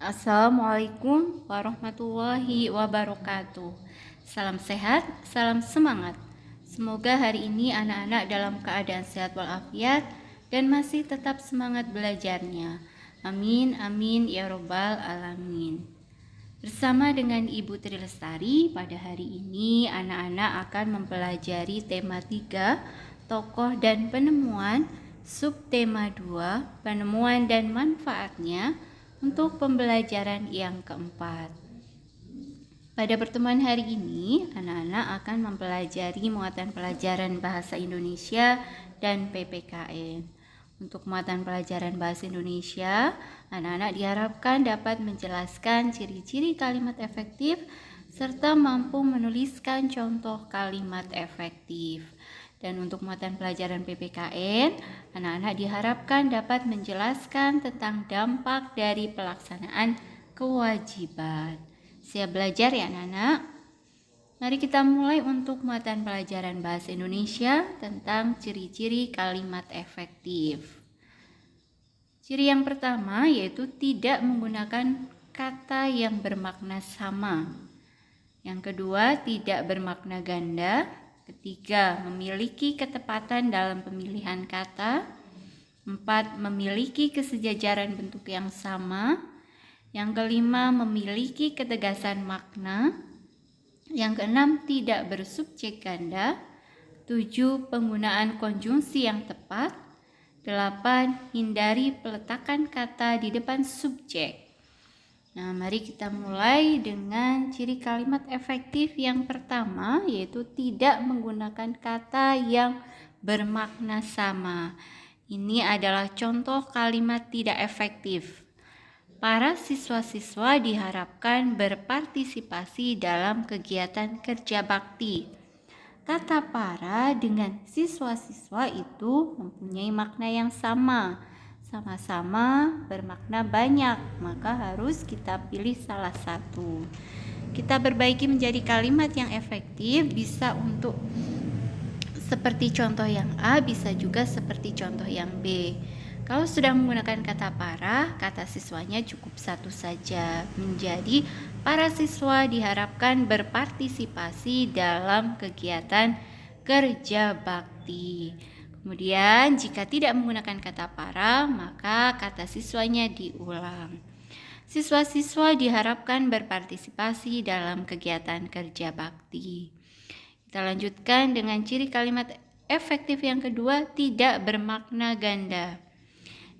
Assalamualaikum warahmatullahi wabarakatuh. Salam sehat, salam semangat. Semoga hari ini anak-anak dalam keadaan sehat walafiat dan masih tetap semangat belajarnya. Amin, amin, ya robbal alamin. Bersama dengan Ibu Tri Lestari, pada hari ini anak-anak akan mempelajari tema 3, tokoh dan penemuan, subtema 2, penemuan dan manfaatnya, untuk pembelajaran yang keempat. Pada pertemuan hari ini, anak-anak akan mempelajari muatan pelajaran bahasa Indonesia dan PPKN. Untuk muatan pelajaran bahasa Indonesia, anak-anak diharapkan dapat menjelaskan ciri-ciri kalimat efektif serta mampu menuliskan contoh kalimat efektif. Dan untuk muatan pelajaran PPKN, anak-anak diharapkan dapat menjelaskan tentang dampak dari pelaksanaan kewajiban. Siap belajar ya anak-anak? Mari kita mulai untuk muatan pelajaran bahasa Indonesia tentang ciri-ciri kalimat efektif. Ciri yang pertama yaitu tidak menggunakan kata yang bermakna sama. Yang kedua, tidak bermakna ganda. Ketiga, memiliki ketepatan dalam pemilihan kata. 4, memiliki kesejajaran bentuk yang sama. Yang kelima, memiliki ketegasan makna. Yang keenam, tidak bersubjek ganda. 7, penggunaan konjungsi yang tepat. 8, hindari peletakan kata di depan subjek. Nah, mari kita mulai dengan ciri kalimat efektif yang pertama, yaitu tidak menggunakan kata yang bermakna sama. Ini adalah contoh kalimat tidak efektif. Para siswa-siswa diharapkan berpartisipasi dalam kegiatan kerja bakti. Kata para dengan siswa-siswa itu mempunyai makna yang sama-sama bermakna banyak, maka harus kita pilih salah satu. Kita perbaiki menjadi kalimat yang efektif, bisa untuk seperti contoh yang A, bisa juga seperti contoh yang B. Kalau sudah menggunakan kata para, kata siswanya cukup satu saja. Menjadi para siswa diharapkan berpartisipasi dalam kegiatan kerja bakti. Kemudian jika tidak menggunakan kata para, maka kata siswanya diulang. Siswa-siswa diharapkan berpartisipasi dalam kegiatan kerja bakti. Kita lanjutkan dengan ciri kalimat efektif yang kedua, tidak bermakna ganda.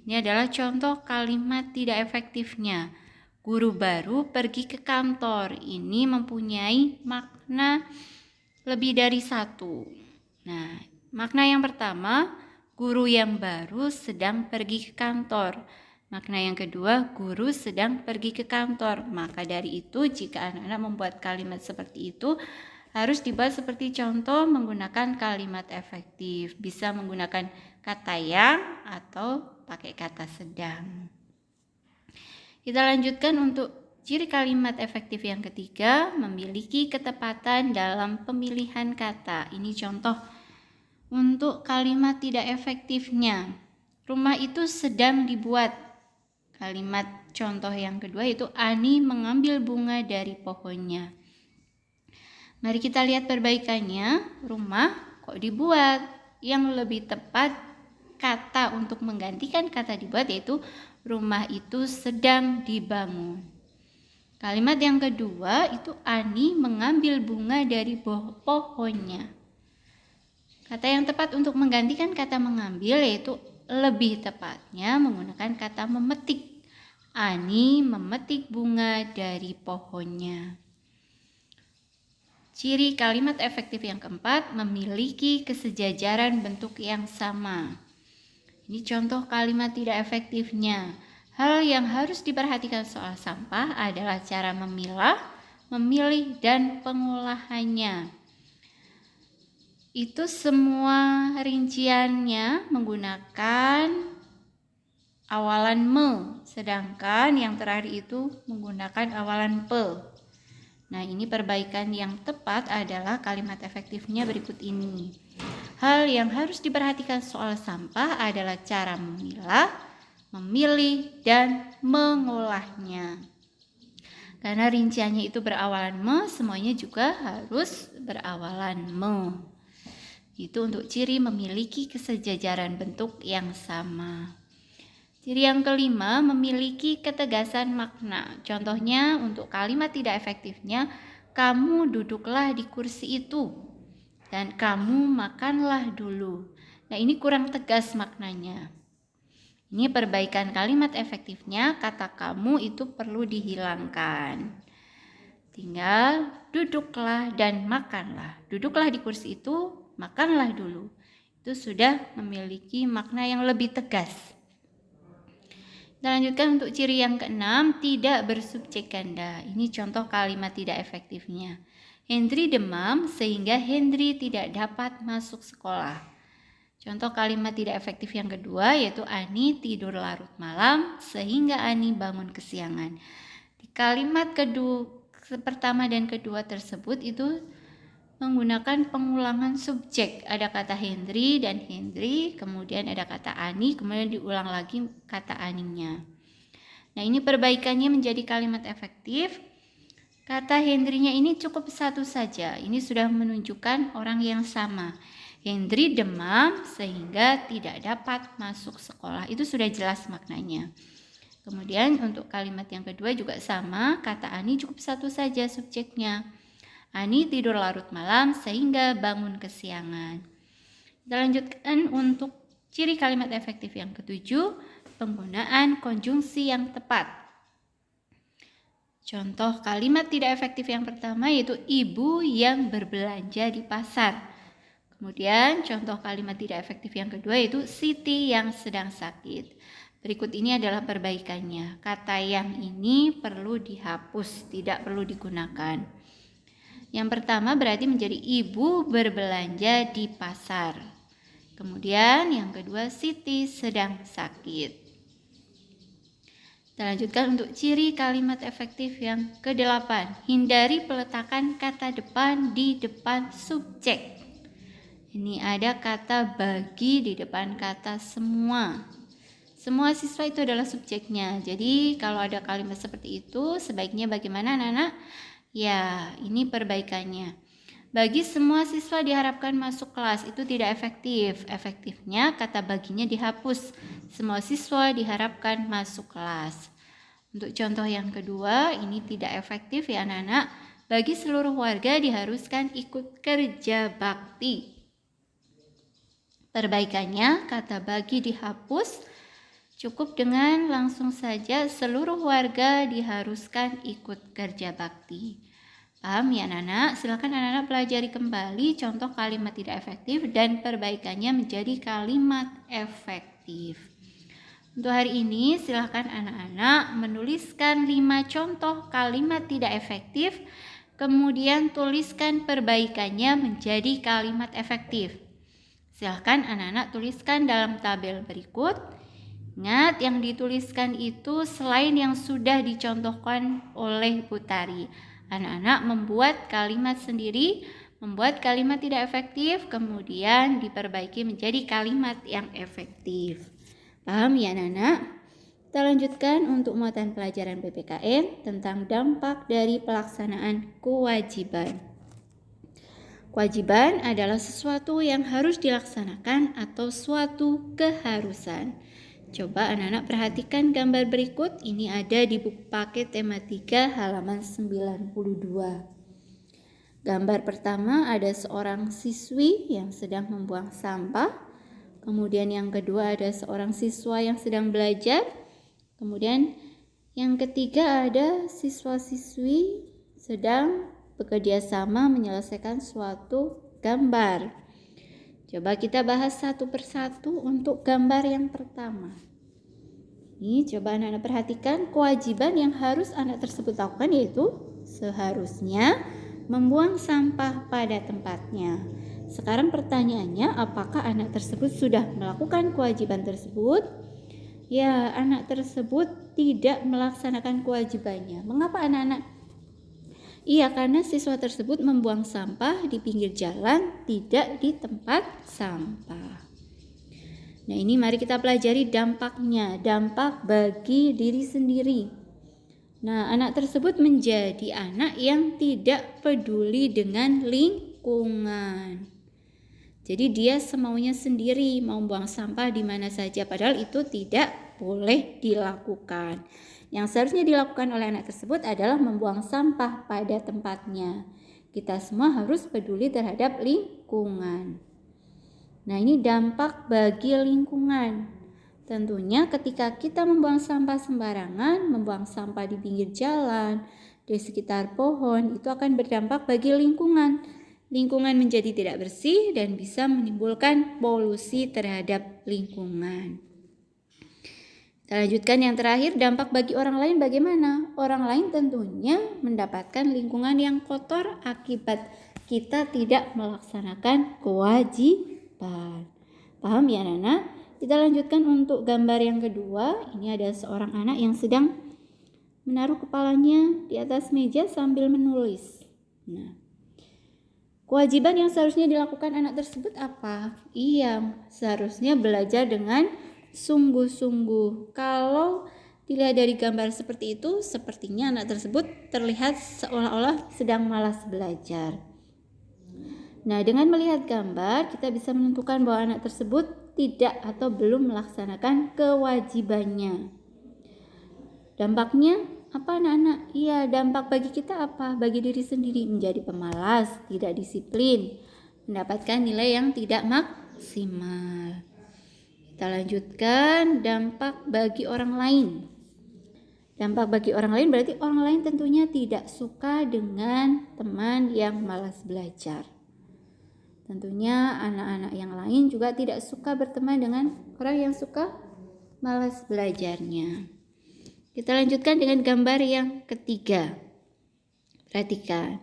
Ini adalah contoh kalimat tidak efektifnya. Guru baru pergi ke kantor. Ini mempunyai makna lebih dari satu. Nah, makna yang pertama, guru yang baru sedang pergi ke kantor. Makna yang kedua, guru sedang pergi ke kantor. Maka dari itu, jika anak-anak membuat kalimat seperti itu, harus dibuat seperti contoh menggunakan kalimat efektif. Bisa menggunakan kata yang atau pakai kata sedang. Kita lanjutkan untuk ciri kalimat efektif yang ketiga, memiliki ketepatan dalam pemilihan kata. Ini contoh untuk kalimat tidak efektifnya. Rumah itu sedang dibuat. Kalimat contoh yang kedua itu Ani mengambil bunga dari pohonnya. Mari kita lihat perbaikannya. Rumah kok dibuat? Yang lebih tepat kata untuk menggantikan kata dibuat yaitu rumah itu sedang dibangun. Kalimat yang kedua itu Ani mengambil bunga dari pohonnya. Kata yang tepat untuk menggantikan kata mengambil yaitu lebih tepatnya menggunakan kata memetik. Ani memetik bunga dari pohonnya. Ciri kalimat efektif yang keempat, memiliki kesejajaran bentuk yang sama. Ini contoh kalimat tidak efektifnya. Hal yang harus diperhatikan soal sampah adalah cara memilah, memilih, dan pengolahannya. Itu semua rinciannya menggunakan awalan me, sedangkan yang terakhir itu menggunakan awalan pe. Nah, ini perbaikan yang tepat adalah kalimat efektifnya berikut ini. Hal yang harus diperhatikan soal sampah adalah cara memilah, memilih, dan mengolahnya. Karena rinciannya itu berawalan me, semuanya juga harus berawalan me. Itu untuk ciri memiliki kesejajaran bentuk yang sama. Ciri yang kelima, memiliki ketegasan makna. Contohnya untuk kalimat tidak efektifnya, kamu duduklah di kursi itu dan kamu makanlah dulu. Nah, ini kurang tegas maknanya. Ini perbaikan kalimat efektifnya, kata kamu itu perlu dihilangkan. Tinggal duduklah dan makanlah. Duduklah di kursi itu, makanlah dulu. Itu sudah memiliki makna yang lebih tegas. Kita lanjutkan untuk ciri yang keenam, tidak bersubjek ganda. Ini contoh kalimat tidak efektifnya. Hendri demam sehingga Hendri tidak dapat masuk sekolah. Contoh kalimat tidak efektif yang kedua yaitu Ani tidur larut malam sehingga Ani bangun kesiangan. Di kalimat pertama dan kedua tersebut itu menggunakan pengulangan subjek. Ada kata Hendri dan Hendri, kemudian ada kata Ani, kemudian diulang lagi kata Aninya. Nah, ini perbaikannya menjadi kalimat efektif. Kata Hendrinya ini cukup satu saja. Ini sudah menunjukkan orang yang sama. Hendri demam sehingga tidak dapat masuk sekolah. Itu sudah jelas maknanya. Kemudian untuk kalimat yang kedua juga sama. Kata Ani cukup satu saja subjeknya. Ani tidur larut malam sehingga bangun kesiangan. Kita lanjutkan untuk ciri kalimat efektif yang ketujuh, penggunaan konjungsi yang tepat. Contoh kalimat tidak efektif yang pertama yaitu ibu yang berbelanja di pasar. Kemudian contoh kalimat tidak efektif yang kedua yaitu Siti yang sedang sakit. Berikut ini adalah perbaikannya. Kata yang ini perlu dihapus, tidak perlu digunakan. Yang pertama berarti menjadi ibu berbelanja di pasar. Kemudian yang kedua Siti sedang sakit. Kita lanjutkan untuk ciri kalimat efektif yang ke-8. Hindari peletakan kata depan di depan subjek. Ini ada kata bagi di depan kata semua. Semua siswa itu adalah subjeknya. Jadi kalau ada kalimat seperti itu, sebaiknya bagaimana anak-anak? Ya, ini perbaikannya. Bagi semua siswa diharapkan masuk kelas, itu tidak efektif. Efektifnya kata baginya dihapus. Semua siswa diharapkan masuk kelas. Untuk contoh yang kedua, ini tidak efektif ya anak-anak. Bagi seluruh warga diharuskan ikut kerja bakti. Perbaikannya, kata bagi dihapus, cukup dengan langsung saja seluruh warga diharuskan ikut kerja bakti. Paham ya anak-anak? Silakan anak-anak pelajari kembali contoh kalimat tidak efektif dan perbaikannya menjadi kalimat efektif. Untuk hari ini silakan anak-anak menuliskan 5 contoh kalimat tidak efektif, kemudian tuliskan perbaikannya menjadi kalimat efektif. Silahkan anak-anak tuliskan dalam tabel berikut. Ingat yang dituliskan itu selain yang sudah dicontohkan oleh Bu Tari. Anak-anak membuat kalimat sendiri, membuat kalimat tidak efektif, kemudian diperbaiki menjadi kalimat yang efektif. Paham ya anak-anak? Kita lanjutkan untuk muatan pelajaran PPKN tentang dampak dari pelaksanaan kewajiban. Kewajiban adalah sesuatu yang harus dilaksanakan atau suatu keharusan. Coba anak-anak perhatikan gambar berikut. Ini ada di buku paket tema 3 halaman 92. Gambar pertama ada seorang siswi yang sedang membuang sampah. Kemudian yang kedua ada seorang siswa yang sedang belajar. Kemudian yang ketiga ada siswa-siswi sedang bekerja sama menyelesaikan suatu gambar. Coba kita bahas satu persatu untuk gambar yang pertama. Ini coba anak-anak perhatikan kewajiban yang harus anak tersebut lakukan yaitu seharusnya membuang sampah pada tempatnya. Sekarang pertanyaannya, apakah anak tersebut sudah melakukan kewajiban tersebut? Ya, anak tersebut tidak melaksanakan kewajibannya. Mengapa anak-anak? Iya, karena siswa tersebut membuang sampah di pinggir jalan, tidak di tempat sampah. Nah, ini mari kita pelajari dampaknya, dampak bagi diri sendiri. Nah, anak tersebut menjadi anak yang tidak peduli dengan lingkungan. Jadi dia semaunya sendiri, mau buang sampah di mana saja, padahal itu tidak boleh dilakukan. Yang seharusnya dilakukan oleh anak tersebut adalah membuang sampah pada tempatnya. Kita semua harus peduli terhadap lingkungan. Nah, ini dampak bagi lingkungan. Tentunya ketika kita membuang sampah sembarangan, membuang sampah di pinggir jalan, di sekitar pohon, itu akan berdampak bagi lingkungan. Lingkungan menjadi tidak bersih dan bisa menimbulkan polusi terhadap lingkungan. Kita lanjutkan yang terakhir, dampak bagi orang lain bagaimana? Orang lain tentunya mendapatkan lingkungan yang kotor akibat kita tidak melaksanakan kewajiban. Paham ya anak-anak? Kita lanjutkan untuk gambar yang kedua. Ini ada seorang anak yang sedang menaruh kepalanya di atas meja sambil menulis. Nah, kewajiban yang seharusnya dilakukan anak tersebut apa? Iya, seharusnya belajar dengan sungguh-sungguh. Kalau dilihat dari gambar seperti itu, sepertinya anak tersebut terlihat seolah-olah sedang malas belajar. Nah, dengan melihat gambar, kita bisa menentukan bahwa anak tersebut tidak atau belum melaksanakan kewajibannya. Dampaknya apa anak-anak? Iya, dampak bagi kita apa? Bagi diri sendiri menjadi pemalas, tidak disiplin, mendapatkan nilai yang tidak maksimal. Kita lanjutkan dampak bagi orang lain. Dampak bagi orang lain berarti orang lain tentunya tidak suka dengan teman yang malas belajar. Tentunya anak-anak yang lain juga tidak suka berteman dengan orang yang suka malas belajarnya. Kita lanjutkan dengan gambar yang ketiga. Perhatikan.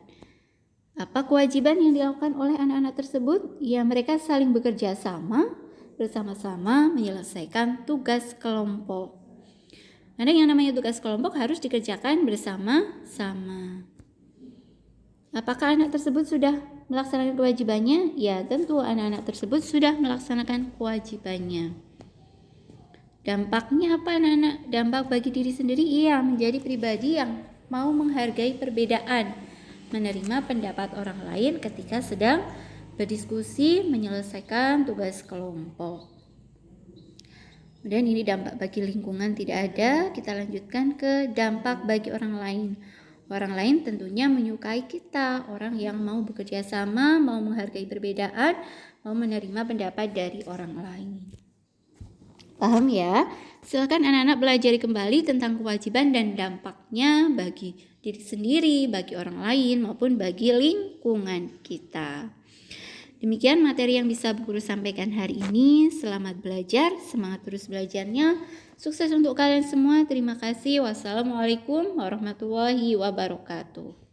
Apa kewajiban yang dilakukan oleh anak-anak tersebut? Ya, mereka saling bekerja sama, bersama-sama menyelesaikan tugas kelompok. Karena yang namanya tugas kelompok harus dikerjakan bersama-sama. Apakah anak tersebut sudah melaksanakan kewajibannya? Ya, tentu anak-anak tersebut sudah melaksanakan kewajibannya. Dampaknya apa anak-anak? Dampak bagi diri sendiri, iya, menjadi pribadi yang mau menghargai perbedaan, menerima pendapat orang lain ketika sedang berdiskusi menyelesaikan tugas kelompok. Kemudian ini dampak bagi lingkungan tidak ada. Kita lanjutkan ke dampak bagi orang lain. Orang lain tentunya menyukai kita, orang yang mau bekerja sama, mau menghargai perbedaan, mau menerima pendapat dari orang lain. Paham ya? Silakan anak-anak belajar kembali tentang kewajiban dan dampaknya bagi diri sendiri, bagi orang lain, maupun bagi lingkungan kita. Demikian materi yang bisa Bu Guru sampaikan hari ini. Selamat belajar, semangat terus belajarnya. Sukses untuk kalian semua. Terima kasih. Wassalamualaikum warahmatullahi wabarakatuh.